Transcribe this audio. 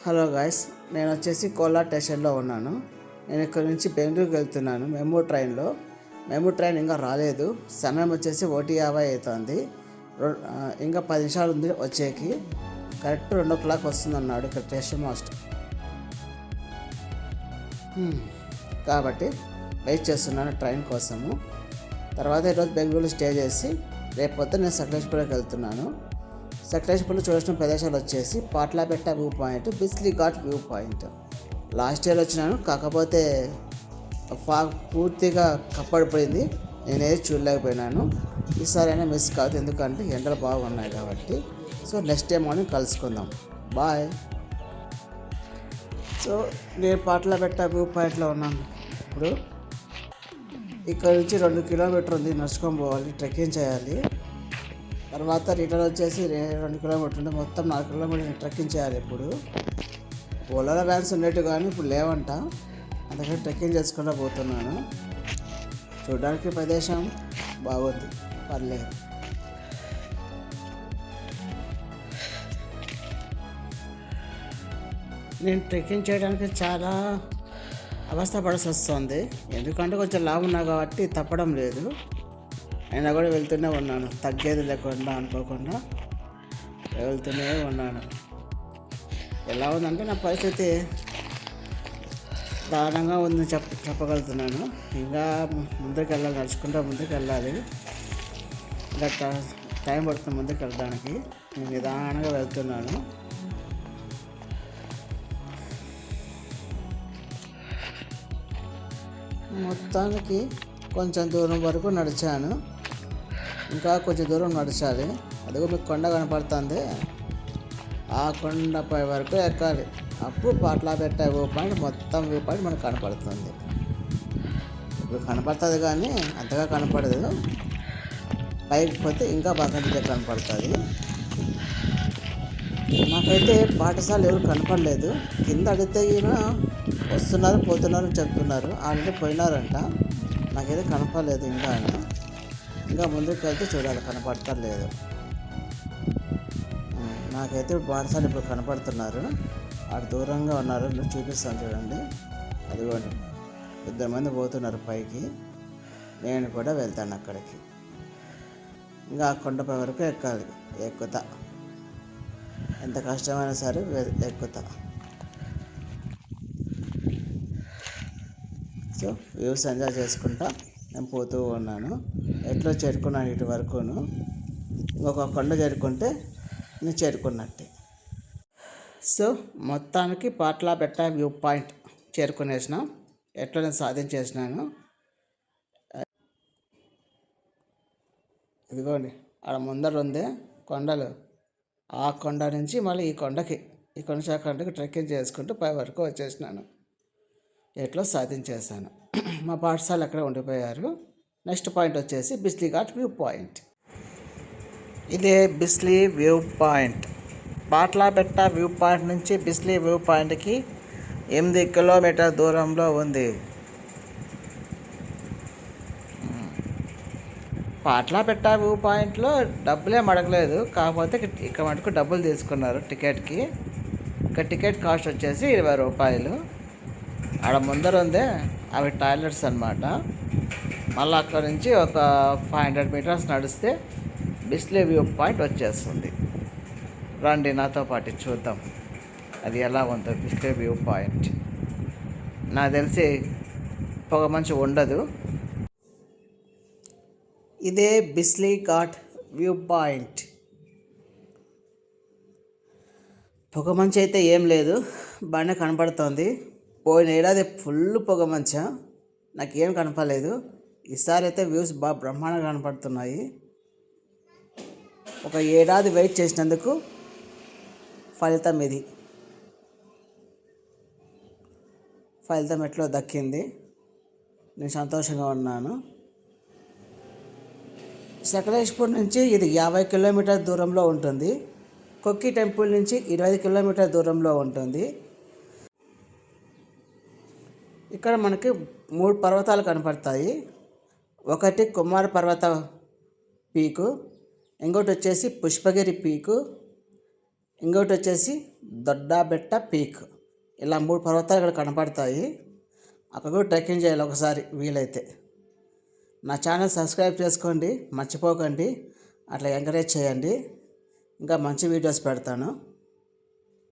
Hello guys, నేను వచ్చేసి కోలార్ స్టేషన్లో ఉన్నాను. నేను ఇక్కడ నుంచి బెంగళూరుకి వెళ్తున్నాను మెమూ ట్రైన్లో. మెమూ ట్రైన్ ఇంకా రాలేదు. సమయం వచ్చేసి 1:50 అవుతుంది. ఇంకా 10 నిమిషాలు ఉంది వచ్చేకి. కరెక్ట్ 2 o'clock వస్తుంది అన్నాడు ఇక్కడ స్టేషన్ మాస్టర్. కాబట్టి వెయిట్ చేస్తున్నాను ట్రైన్ కోసము. తర్వాత ఈరోజు బెంగళూరులో స్టే చేసి రేపు పొద్దున్న నేను సకలేశ్పురంకి వెళ్తున్నాను. సకలేశ్పురంలో చూడాల్సిన ప్రదేశాలు వచ్చేసి Patlabetta view point, Bisle ghat view point. Last year వచ్చినాను, కాకపోతే ఫాగ్ పూర్తిగా కప్పడిపోయింది, నేనేది చూడలేకపోయినాను. ఈసారి అయినా మిస్ కాదు, ఎందుకంటే ఎండలు బాగున్నాయి కాబట్టి. సో నెక్స్ట్ టైం మార్నింగ్ కలుసుకుందాం. బాయ్. సో నేను పాట్లాబెట్ట వ్యూ పాయింట్లో ఉన్నాను. ఇప్పుడు ఇక్కడ నుంచి 2 కిలోమీటర్ ఉంది, నడుచుకొని పోవాలి, ట్రెక్కింగ్ చేయాలి. తర్వాత రిటర్న్ వచ్చేసి 2 కిలోమీటర్ ఉంటే మొత్తం 4 కిలోమీటర్లు ట్రెక్కింగ్ చేయాలి. ఇప్పుడు ఓలాలో వ్యాన్స్ ఉండేవి కానీ ఇప్పుడు లేవంట, అందుకని ట్రెక్కింగ్ చేసుకుంటూ పోతున్నాను. చూడడానికి ప్రదేశం బాగుంది, పర్లేదు. నేను ట్రెక్కింగ్ చేయడానికి చాలా అవస్థ పడాల్సి వస్తుంది, ఎందుకంటే కొంచెం లావు ఉన్నా కాబట్టి తప్పడం లేదు. అయినా కూడా వెళ్తూనే ఉన్నాను, తగ్గేది లేకుండా అనుకోకుండా వెళ్తూనే ఉన్నాను. ఎలా ఉందంటే నా పరిస్థితి దారుణంగా ఉందని చెప్పగలుగుతున్నాను. ఇంకా ముందుకు వెళ్ళాలి, నడుచుకుంటూ ముందుకు వెళ్ళాలి. ఇంకా టైం పడుతుంది ముందుకు వెళ్ళడానికి. నేను నిదానంగా వెళ్తున్నాను. మొత్తానికి కొంచెం దూరం వరకు నడిచాను, ఇంకా కొంచెం దూరం నడచాలి. అదిగో మీకు కొండ కనపడుతుంది, ఆ కొండపై వరకు ఎక్కాలి. అప్పుడు పాట్లాబెట్ట వ్యూ పాయింట్, మొత్తం వ్యూ పాయింట్ మనకు కనపడుతుంది. ఇప్పుడు కనపడుతుంది కానీ అంతగా కనపడదు, పైకి పోతే ఇంకా బాగా కనపడుతుంది. నాకైతే పాఠశాల ఎవరు కనపడలేదు. కింద అడిగితే ఈయన వస్తున్నారు పోతున్నారు అని చెప్తున్నారు, ఆల్రెడీ పోయినారంట. నాకైతే కనపడలేదు. ఇంకా ముందుకు వెళ్తే చూడాలి కనపడతలేదు. నాకైతే పాఠశాల ఇప్పుడు కనపడుతున్నారు, ఆడు దూరంగా ఉన్నారు, చూపిస్తాను చూడండి. అదిగోండి 2 మంది పోతున్నారు పైకి. నేను కూడా వెళ్తాను అక్కడికి. ఇంకా ఆ కొండపై వరకు ఎక్కాలి, ఎక్కుతా. ఎంత కష్టమైనా సరే ఎక్కుతా. సో వ్యూస్ ఎంజాయ్ చేసుకుంటా నేను పోతూ ఉన్నాను. ఎట్లా చేరుకున్నాను ఇటు వరకును. ఇంకొక కొండ చేరుకుంటే నేను చేరుకున్నట్టే. సో మొత్తానికి పాట్లాబెట్ట వ్యూ పాయింట్ చేరుకునేసినాం. ఎట్లా నేను సాధించేసినాను. ఇదిగోండి ఆడ ముందర ఉంది కొండలు. ఆ కొండ నుంచి మళ్ళీ ఈ కొండకి ట్రెక్కింగ్ చేసుకుంటూ పై వరకు వచ్చేసినాను. ఎట్లా సాధించేశాను. మా పాఠశాల అక్కడే ఉండిపోయారు. నెక్స్ట్ పాయింట్ వచ్చేసి బిస్లీ ఘాట్ వ్యూ పాయింట్. ఇదే బిస్లీ వ్యూ పాయింట్. పాట్లాబెట్ట వ్యూ పాయింట్ నుంచి బిస్లీ వ్యూ పాయింట్కి 8 కిలోమీటర్ దూరంలో ఉంది. పాట్లాబెట్ట వ్యూ పాయింట్లో డబ్బులేం అడగలేదు, కాకపోతే ఇక్కడ మటుకు డబ్బులు తీసుకున్నారు టికెట్కి. ఇక్కడ టికెట్ కాస్ట్ వచ్చేసి 20 రూపాయలు. ఆడ ముందర ఉందే అవి టాయిలెట్స్ అన్నమాట. మళ్ళీ అక్కడ నుంచి ఒక 500 మీటర్స్ నడిస్తే బిస్లీ వ్యూ పాయింట్ వచ్చేస్తుంది. రండి నాతో పాటు చూద్దాం అది ఎలా ఉందో బిస్లీ వ్యూ పాయింట్. నాకు తెలిసి పొగ మంచు ఉండదు. ఇదే బిస్లీ ఘాట్ వ్యూ పాయింట్. పొగ మంచు అయితే ఏం లేదు, బాగానే కనపడుతోంది. పోయిన ఏడాది ఫుల్ పొగ మంచ, నాకేం కనపడలేదు. ఈసారి అయితే వ్యూస్ బాగా బ్రహ్మాండంగా కనపడుతున్నాయి. ఒక ఏడాది వెయిట్ చేసినందుకు ఫలితం ఇది. ఫలితం ఎట్లో దక్కింది, నేను సంతోషంగా ఉన్నాను. సకలేశ్పూర్ నుంచి ఇది 50 కిలోమీటర్ దూరంలో ఉంటుంది. కొక్కి టెంపుల్ నుంచి 25 కిలోమీటర్ దూరంలో ఉంటుంది. ఇక్కడ మనకి 3 పర్వతాలు కనపడతాయి. ఒకటి కుమార పర్వత పీకు, ఇంకోటి వచ్చేసి పుష్పగిరి పీకు, ఇంకొకటి వచ్చేసి దొడ్డబెట్ట పీక్. ఇలా 3 పర్వతాలు ఇక్కడ కనపడతాయి. అక్కడ కూడా ట్రెక్కింగ్ చేయాలి ఒకసారి వీలైతే. నా ఛానల్ సబ్స్క్రైబ్ చేసుకోండి, మర్చిపోకండి. అట్లా ఎంకరేజ్ చేయండి. ఇంకా మంచి వీడియోస్ పెడతాను.